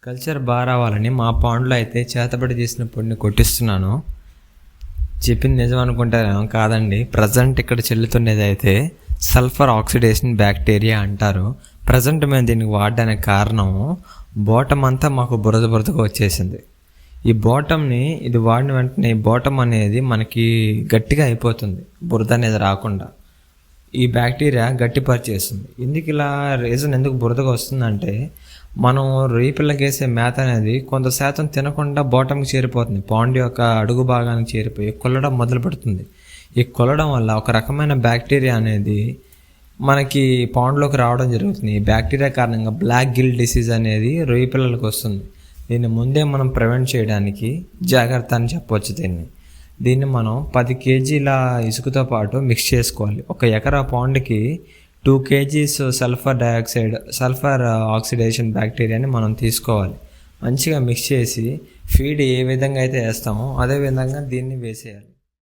Culture బాగా రావాలని మా పాండ్లో అయితే చేతబడి చేసిన పొడిని కొట్టిస్తున్నాను. చెప్పింది నిజం అనుకుంటారేమో, కాదండి. ప్రజెంట్ ఇక్కడ చెల్లుతున్నది అయితే సల్ఫర్ ఆక్సిడేషన్ బ్యాక్టీరియా అంటారు. ప్రజెంట్ మేము దీనికి వాడడానికి కారణం బాటమ్ అంతా మాకు బురదగా వచ్చేసింది. ఈ బాటమ్ని ఇది వాడిన వెంటనే ఈ బాటమ్ అనేది మనకి గట్టిగా అయిపోతుంది, బురద అనేది రాకుండా. ఈ బ్యాక్టీరియా గట్టిపరిచేస్తుంది. ఎందుకు బురదగా వస్తుందంటే, మనం రొయ్యపిల్లకి వేసే మేత అనేది కొంత శాతం తినకుండా బాటంకి చేరిపోతుంది, పాండ్ యొక్క అడుగు భాగానికి చేరిపోయి కొల్లడం మొదలు పెడుతుంది. ఈ కొల్లడం వల్ల ఒక రకమైన బ్యాక్టీరియా అనేది మనకి పాండ్లోకి రావడం జరుగుతుంది. ఈ బ్యాక్టీరియా కారణంగా బ్లాక్ గిల్ డిసీజ్ అనేది రొయ్యపిల్లలకు వస్తుంది. దీన్ని ముందే మనం ప్రివెంట్ చేయడానికి జాగ్రత్త అని చెప్పవచ్చు. దీన్ని మనం 10 కేజీల ఇసుకతో పాటు మిక్స్ చేసుకోవాలి. 1 ఎకరా పాండ్కి 2 కేజీస్ సల్ఫర్ ఆక్సిడేషన్ బ్యాక్టీరియాని మనం తీసుకోవాలి. మంచిగా మిక్స్ చేసి ఫీడ్ ఏ విధంగా అయితే వేస్తామో అదే విధంగా దీన్ని వేసేయాలి.